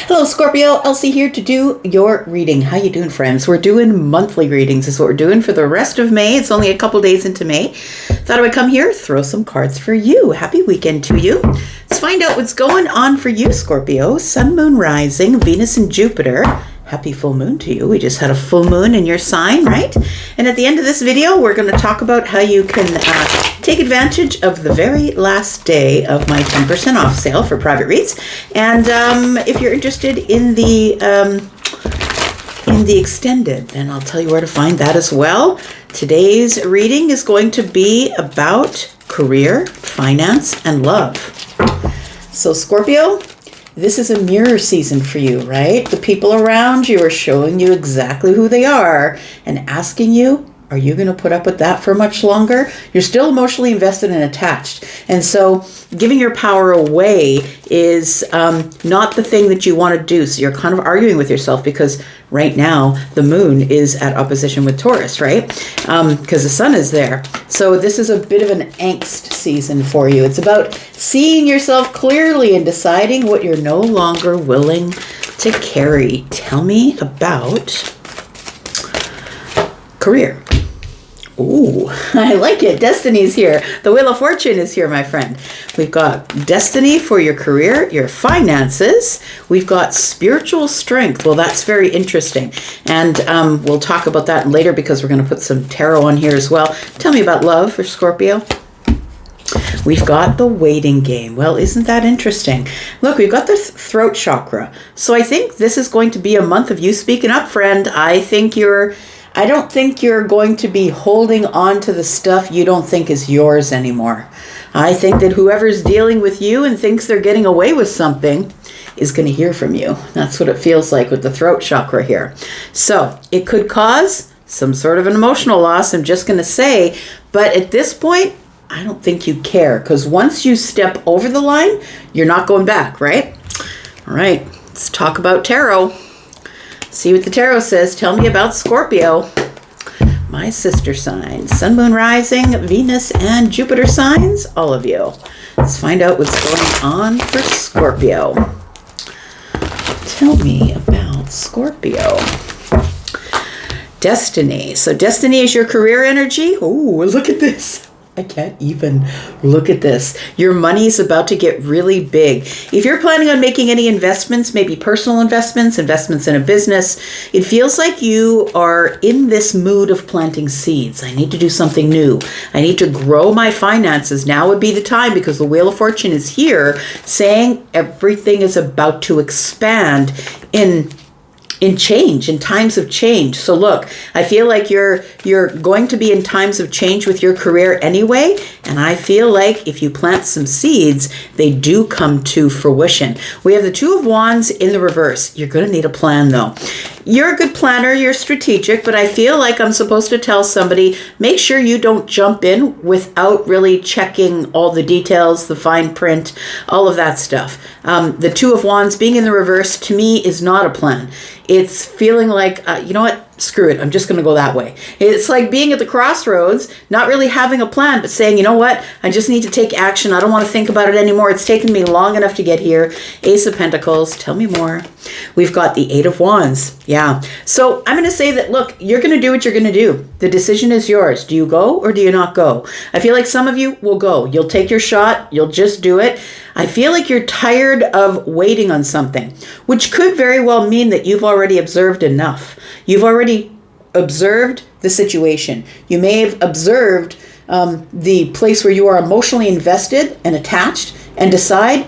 Hello, Scorpio. Elsie here to do your reading. How you doing, friends? We're doing monthly readings. This is what we're doing for the rest of May. It's only a couple days into May. Thought I would come here, throw some cards for you. Happy weekend to you. Let's find out what's going on for you, Scorpio. Sun, Moon, Rising, Venus, and Jupiter. Happy full moon to you. We just had a full moon in your sign, right? And at the end of this video, we're going to talk about how you can take advantage of the very last day of my 10% off sale for private reads. And if you're interested in the extended, then I'll tell you where to find that as well. Today's reading is going to be about career, finance, and love. So Scorpio, this is a mirror season for you, right? The people around you are showing you exactly who they are and asking you, are you going to put up with that for much longer? You're still emotionally invested and attached. And so giving your power away is not the thing that you want to do. So you're kind of arguing with yourself because right now the moon is at opposition with Taurus, right? Because the sun is there. So this is a bit of an angst season for you. It's about seeing yourself clearly and deciding what you're no longer willing to carry. Tell me about career. Ooh, I like it. Destiny's here. The Wheel of Fortune is here, my friend. We've got destiny for your career, your finances. We've got spiritual strength. Well, that's very interesting. And we'll talk about that later because we're going to put some tarot on here as well. Tell me about love for Scorpio. We've got the waiting game. Well, isn't that interesting? Look, we've got the throat chakra. So I think this is going to be a month of you speaking up, friend. I don't think you're going to be holding on to the stuff you don't think is yours anymore. I think that whoever's dealing with you and thinks they're getting away with something is going to hear from you. That's what it feels like with the throat chakra here. So it could cause some sort of an emotional loss, I'm just going to say. But at this point, I don't think you care because once you step over the line, you're not going back, right? All right, let's talk about tarot. See what the tarot says. Tell me about Scorpio. My sister signs. Sun, Moon, Rising, Venus, and Jupiter signs. All of you. Let's find out what's going on for Scorpio. Tell me about Scorpio. Destiny. So destiny is your career energy. Oh, look at this. I can't even look at this. Your money's about to get really big. If you're planning on making any investments, maybe personal investments in a business, it feels like you are in this mood of planting seeds. I need to do something new. I need to grow my finances. Now would be the time because the Wheel of Fortune is here saying everything is about to expand in change, in times of change. So look, I feel like you're going to be in times of change with your career anyway, and I feel like if you plant some seeds, they do come to fruition. We have the Two of Wands in the reverse. You're going to need a plan though. You're a good planner, you're strategic, but I feel like I'm supposed to tell somebody, make sure you don't jump in without really checking all the details, the fine print, all of that stuff. The Two of Wands being in the reverse to me is not a plan. It's feeling like, you know what? Screw it. I'm just going to go that way. It's like being at the crossroads, not really having a plan, but saying, you know what? I just need to take action. I don't want to think about it anymore. It's taken me long enough to get here. Ace of Pentacles. Tell me more. We've got the Eight of Wands. Yeah. So I'm going to say that, look, you're going to do what you're going to do. The decision is yours. Do you go or do you not go? I feel like some of you will go. You'll take your shot. You'll just do it. I feel like you're tired of waiting on something, which could very well mean that you've already observed enough. You've already observed the situation. You may have observed the place where you are emotionally invested and attached and decide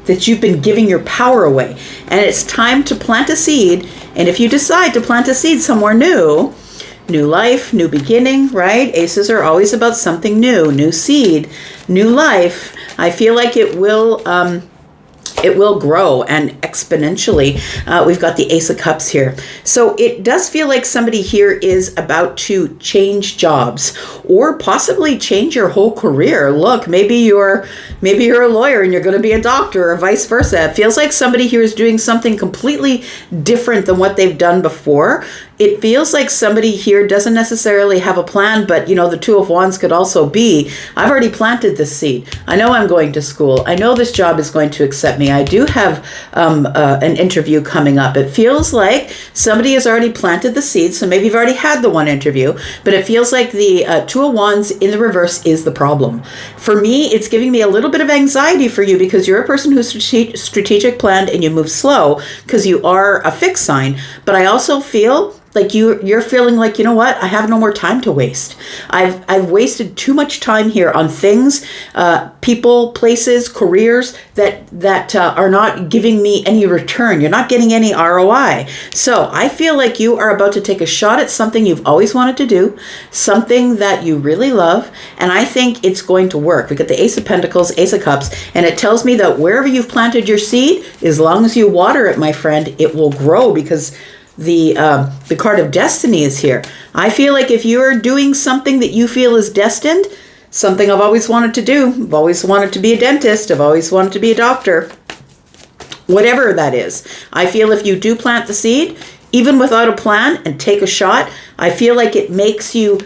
that you've been giving your power away. And it's time to plant a seed. And if you decide to plant a seed somewhere new life, new beginning, right? Aces are always about something new seed, new life. I feel like it will grow and exponentially. We've got the Ace of Cups here. So it does feel like somebody here is about to change jobs or possibly change your whole career. Look, maybe you're a lawyer and you're going to be a doctor or vice versa. It feels like somebody here is doing something completely different than what they've done before. it feels like somebody here doesn't necessarily have a plan, but the Two of Wands could also be, I've already planted this seed. I know I'm going to school. I know this job is going to accept me. I do have an interview coming up. It feels like somebody has already planted the seed, so maybe you've already had the one interview, but it feels like the Two of Wands in the reverse is the problem. For me, it's giving me a little bit of anxiety for you because you're a person who's strategic planned and you move slow because you are a fixed sign, but I also feel like you're feeling like, you know what? I have no more time to waste. I've wasted too much time here on things, people, places, careers that are not giving me any return. You're not getting any ROI. So I feel like you are about to take a shot at something you've always wanted to do, something that you really love, and I think it's going to work. We got the Ace of Pentacles, Ace of Cups, and it tells me that wherever you've planted your seed, as long as you water it, my friend, it will grow because the card of destiny is here. I feel like if you're doing something that you feel is destined, something I've always wanted to do, I've always wanted to be a dentist, I've always wanted to be a doctor, whatever that is, I feel if you do plant the seed, even without a plan and take a shot, I feel like it makes you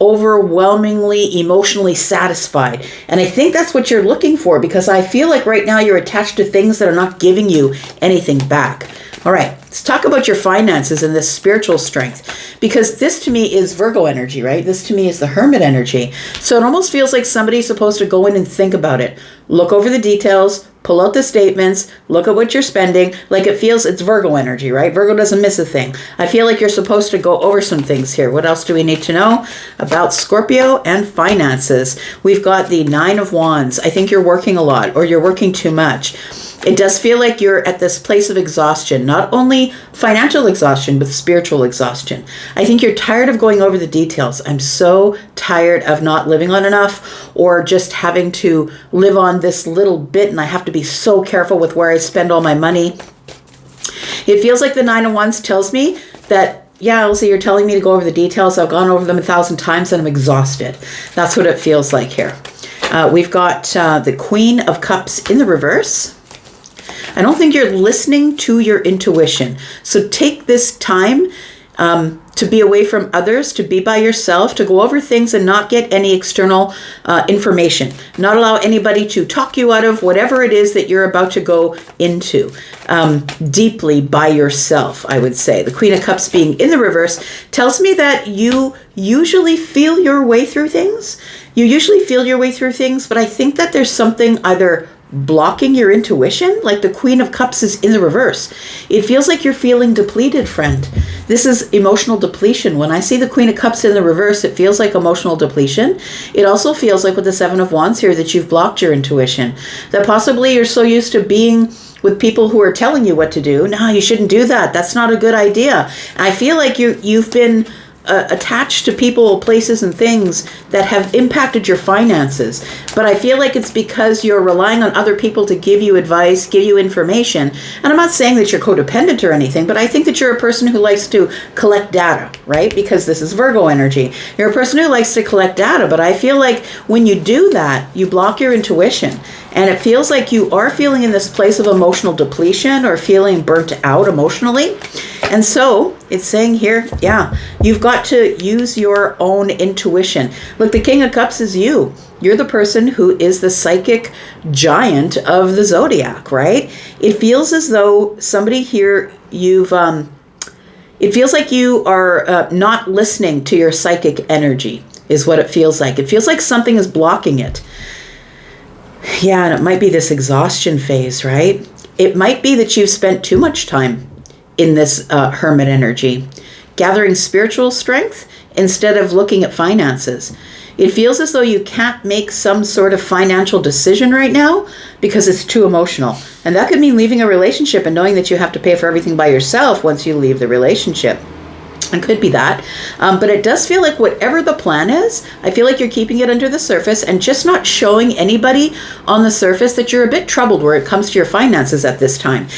overwhelmingly emotionally satisfied. And I think that's what you're looking for because I feel like right now you're attached to things that are not giving you anything back. All right, let's talk about your finances and this spiritual strength, because this to me is Virgo energy, right? This to me is the Hermit energy. So it almost feels like somebody's supposed to go in and think about it, look over the details, pull out the statements, look at what you're spending. Like it feels it's Virgo energy, right? Virgo doesn't miss a thing. I feel like you're supposed to go over some things here. What else do we need to know about Scorpio and finances? We've got the Nine of Wands. I think you're working a lot or you're working too much. It does feel like you're at this place of exhaustion, not only financial exhaustion, but spiritual exhaustion. I think you're tired of going over the details. I'm so tired of not living on enough or just having to live on this little bit, and I have to be so careful with where I spend all my money. It feels like the Nine of Wands tells me that, yeah, Elsie, you're telling me to go over the details. I've gone over them 1,000 times and I'm exhausted. That's what it feels like here. We've got the Queen of Cups in the reverse. I don't think you're listening to your intuition. So take this time to be away from others, to be by yourself, to go over things and not get any external information. Not allow anybody to talk you out of whatever it is that you're about to go into. Deeply by yourself, I would say. The Queen of Cups being in the reverse tells me that you usually feel your way through things. You usually feel your way through things, but I think that there's something either blocking your intuition, like the Queen of Cups is in the reverse. It feels like you're feeling depleted, friend. This is emotional depletion. When I see the Queen of Cups in the reverse, it feels like emotional depletion. It also feels like with the Seven of Wands here that you've blocked your intuition. That possibly you're so used to being with people who are telling you what to do. No, you shouldn't do that. That's not a good idea. I feel like you've been attached to people, places, and things that have impacted your finances. But I feel like it's because you're relying on other people to give you advice, give you information. And I'm not saying that you're codependent or anything, but I think that you're a person who likes to collect data, right? Because this is Virgo energy. You're a person who likes to collect data, but I feel like when you do that, you block your intuition. And it feels like you are feeling in this place of emotional depletion or feeling burnt out emotionally. And so it's saying here, yeah, you've got to use your own intuition. Look, the King of Cups is you. You're the person who is the psychic giant of the zodiac, right? It feels as though somebody here, it feels like you are not listening to your psychic energy is what it feels like. It feels like something is blocking it. Yeah, and it might be this exhaustion phase, right? It might be that you've spent too much time in this hermit energy, gathering spiritual strength instead of looking at finances. It feels as though you can't make some sort of financial decision right now because it's too emotional. And that could mean leaving a relationship and knowing that you have to pay for everything by yourself once you leave the relationship. It could be that. But it does feel like whatever the plan is, I feel like you're keeping it under the surface and just not showing anybody on the surface that you're a bit troubled where it comes to your finances at this time.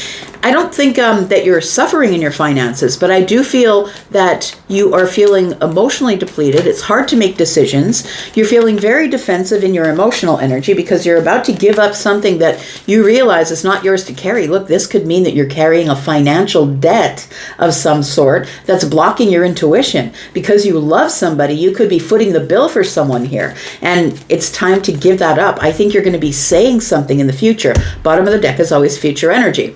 I don't think that you're suffering in your finances, but I do feel that you are feeling emotionally depleted. It's hard to make decisions. You're feeling very defensive in your emotional energy because you're about to give up something that you realize is not yours to carry. Look, this could mean that you're carrying a financial debt of some sort that's blocking your intuition. Because you love somebody, you could be footing the bill for someone here, and it's time to give that up. I think you're going to be saying something in the future. Bottom of the deck is always future energy.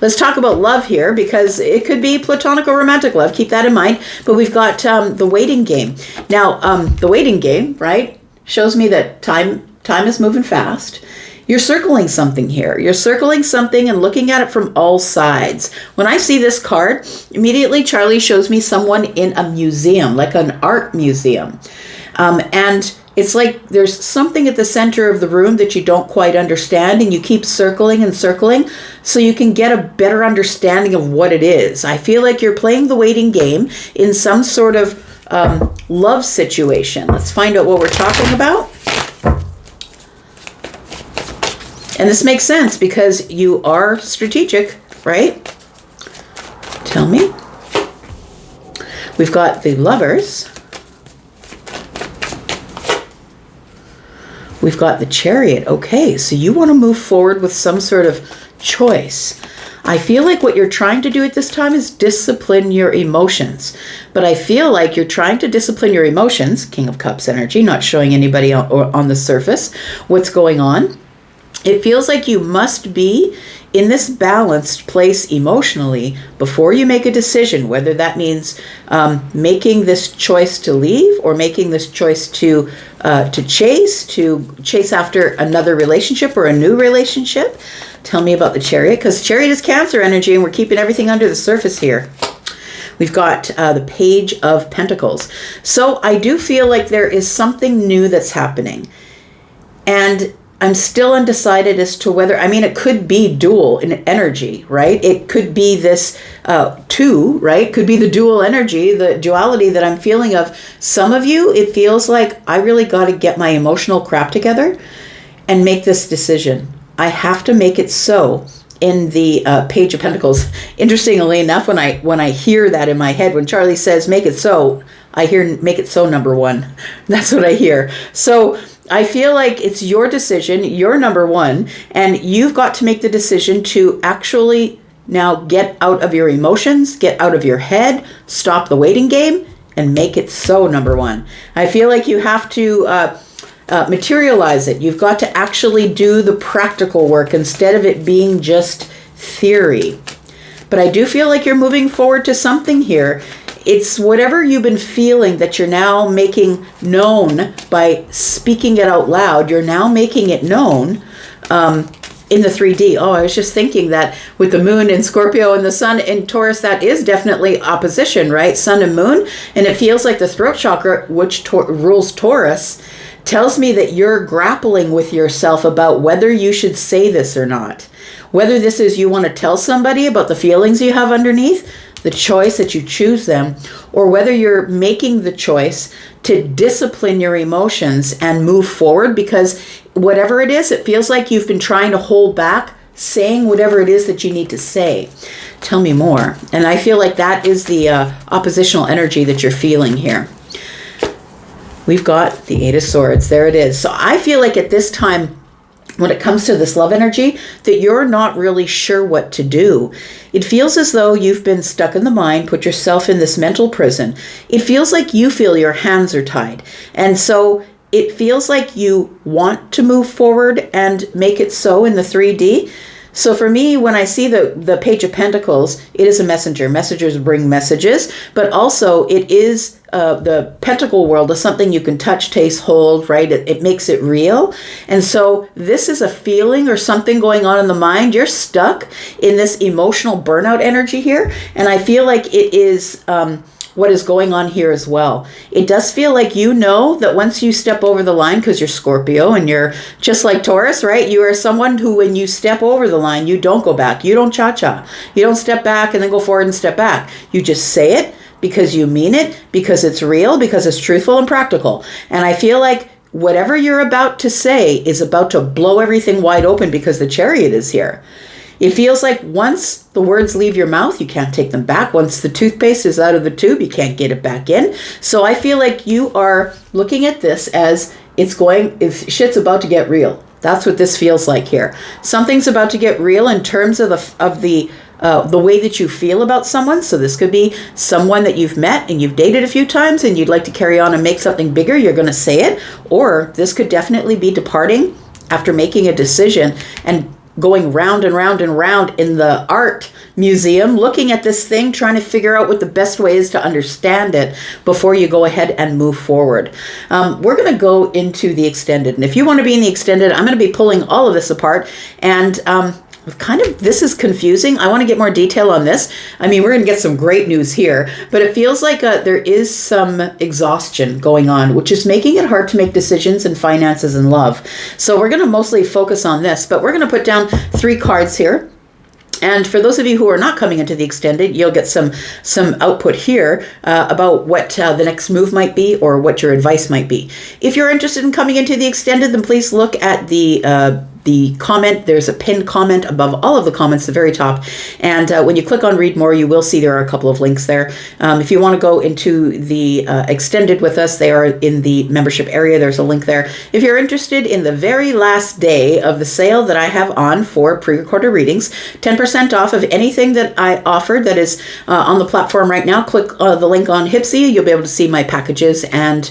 Let's talk about love here, because it could be platonic or romantic love. Keep that in mind. But we've got the waiting game. Now, the waiting game, right, shows me that time is moving fast. You're circling something here. You're circling something and looking at it from all sides. When I see this card, immediately Charlie shows me someone in a museum, like an art museum. And it's like there's something at the center of the room that you don't quite understand, and you keep circling and circling so you can get a better understanding of what it is. I feel like you're playing the waiting game in some sort of love situation. Let's find out what we're talking about. And this makes sense because you are strategic, right? Tell me. We've got the Lovers. We've got the Chariot. Okay, so you want to move forward with some sort of choice. I feel like what you're trying to do at this time is discipline your emotions. But I feel like you're trying to discipline your emotions, King of Cups energy, not showing anybody on the surface what's going on. It feels like you must be in this balanced place emotionally before you make a decision, whether that means making this choice to leave or making this choice to chase after another relationship or a new relationship. Tell me about the Chariot, because Chariot is Cancer energy and we're keeping everything under the surface here. We've got the Page of Pentacles. So I do feel like there is something new that's happening. And I'm still undecided as to whether, I mean, it could be dual in energy, right? It could be this two, right? Could be the dual energy, the duality that I'm feeling of. Some of you, it feels like I really got to get my emotional crap together and make this decision. I have to make it so. In the Page of Pentacles, interestingly enough, when I hear that in my head, when Charlie says make it so, I hear make it so number one. That's what I hear. So I feel like it's your decision, you're number one, and you've got to make the decision to actually now get out of your emotions, get out of your head, stop the waiting game, and make it so number one. I feel like you have to materialize it. You've got to actually do the practical work instead of it being just theory. But I do feel like you're moving forward to something here. It's whatever you've been feeling that you're now making known by speaking it out loud. You're now making it known in the 3D. Oh, I was just thinking that with the moon in Scorpio and the sun in Taurus, that is definitely opposition, right? Sun and moon. And it feels like the throat chakra, which rules Taurus, tells me that you're grappling with yourself about whether you should say this or not. Whether this is you want to tell somebody about the feelings you have underneath, the choice that you choose them, or whether you're making the choice to discipline your emotions and move forward, because whatever it is, it feels like you've been trying to hold back saying whatever it is that you need to say. Tell me more. And I feel like that is the oppositional energy that you're feeling here. We've got the Eight of Swords. There it is. So I feel like at this time, when it comes to this love energy, that you're not really sure what to do. It feels as though you've been stuck in the mind, put yourself in this mental prison. It feels like you feel your hands are tied. And so it feels like you want to move forward and make it so in the 3D. So for me, when I see the Page of Pentacles, it is a messenger. Messengers bring messages, but also it is the pentacle world is something you can touch, taste, hold, right? It makes it real. And so this is a feeling or something going on in the mind. You're stuck in this emotional burnout energy here. And I feel like it is what is going on here as well. It does feel like you know that once you step over the line, because you're Scorpio and you're just like Taurus, right? You are someone who, when you step over the line, you don't go back. You don't cha-cha. You don't step back and then go forward and step back. You just say it because you mean it, because it's real, because it's truthful and practical. And I feel like whatever you're about to say is about to blow everything wide open because the Chariot is here. It feels like once the words leave your mouth, you can't take them back. Once the toothpaste is out of the tube, you can't get it back in. So I feel like you are looking at this as shit's about to get real. That's what this feels like here. Something's about to get real in terms of the way that you feel about someone. So this could be someone that you've met and you've dated a few times and you'd like to carry on and make something bigger. You're going to say it. Or this could definitely be departing after making a decision and going round and round and round in the art museum, looking at this thing, trying to figure out what the best way is to understand it before you go ahead and move forward. We're going to go into the extended. And if you want to be in the extended, I'm going to be pulling all of this apart. And this is confusing. I want to get more detail on this. I mean, we're going to get some great news here, but it feels like there is some exhaustion going on, which is making it hard to make decisions in finances and love. So we're going to mostly focus on this, but we're going to put down 3 cards here. And for those of you who are not coming into the extended, you'll get some output here about what the next move might be or what your advice might be. If you're interested in coming into the extended, then please look at the comment. There's a pinned comment above all of the comments at the very top. And when you click on read more, you will see there are a couple of links there. If you want to go into the extended with us, they are in the membership area. There's a link there. If you're interested in the very last day of the sale that I have on for pre-recorded readings, 10% off of anything that I offered that is on the platform right now, click the link on Hypsee. You'll be able to see my packages and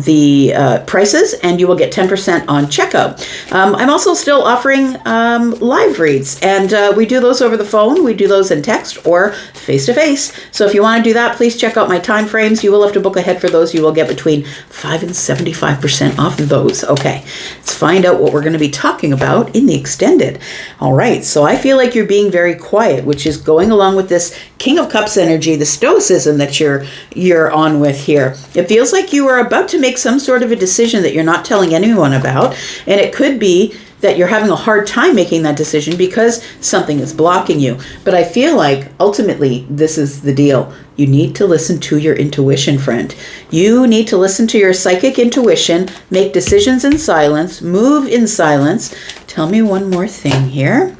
the prices, and you will get 10% on checkout. I'm also still offering live reads, and we do those over the phone. We do those in text or face-to-face. So if you want to do that, please check out my time frames. You will have to book ahead for those. You will get between 5 and 75% off of those. Okay, let's find out what we're going to be talking about in the extended. All right, so I feel like you're being very quiet, which is going along with this King of Cups energy, the stoicism that you're on with here. It feels like you are about to make some sort of a decision that you're not telling anyone about, and it could be that you're having a hard time making that decision because something is blocking you. But I feel like ultimately this is the deal. You need to listen to your intuition, friend. You need to listen to your psychic intuition, make decisions in silence, move in silence. Tell me one more thing here.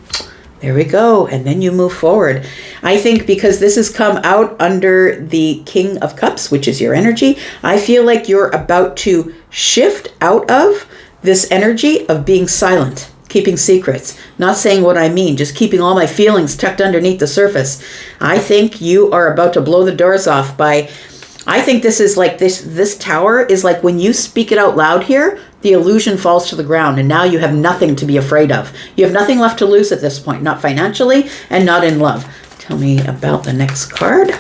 There we go. And then you move forward. I think because this has come out under the King of Cups, which is your energy, I feel like you're about to shift out of this energy of being silent, keeping secrets, not saying what I mean, just keeping all my feelings tucked underneath the surface. I think you are about to blow the doors off I think this is like this tower is like when you speak it out loud here, the illusion falls to the ground and now you have nothing to be afraid of. You have nothing left to lose at this point, not financially and not in love. Tell me about the next card.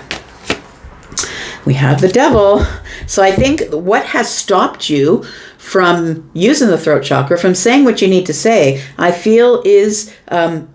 We have the Devil. So I think what has stopped you from using the throat chakra, from saying what you need to say, I feel is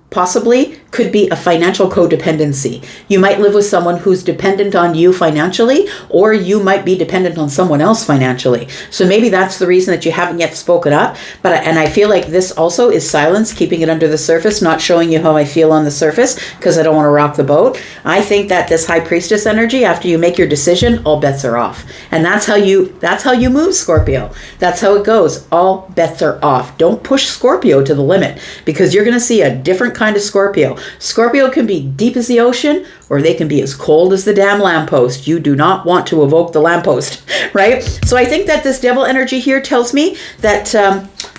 possibly could be a financial codependency. You might live with someone who's dependent on you financially, or you might be dependent on someone else financially. So maybe that's the reason that you haven't yet spoken up. And I feel like this also is silence, keeping it under the surface, not showing you how I feel on the surface because I don't want to rock the boat. I think that this High Priestess energy, after you make your decision, all bets are off. And that's how you move, Scorpio. That's how it goes. All bets are off. Don't push Scorpio to the limit because you're going to see a different kind of Scorpio. Scorpio can be deep as the ocean, or they can be as cold as the damn lamppost. You do not want to evoke the lamppost, right? So I think that this Devil energy here tells me that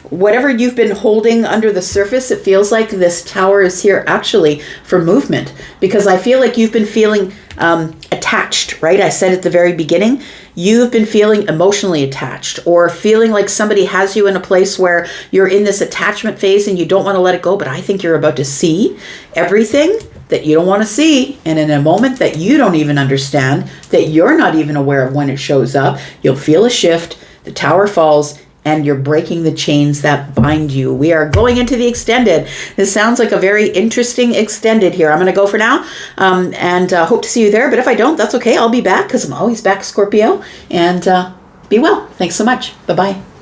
whatever you've been holding under the surface, it feels like this tower is here actually for movement, because I feel like you've been feeling attached, right? I said at the very beginning, you've been feeling emotionally attached or feeling like somebody has you in a place where you're in this attachment phase and you don't want to let it go. But I think you're about to see everything that you don't want to see. And in a moment that you don't even understand, that you're not even aware of when it shows up, you'll feel a shift, the tower falls, and you're breaking the chains that bind you. We are going into the extended. This sounds like a very interesting extended here. I'm going to go for now and hope to see you there. But if I don't, that's okay. I'll be back because I'm always back, Scorpio. And be well. Thanks so much. Bye-bye.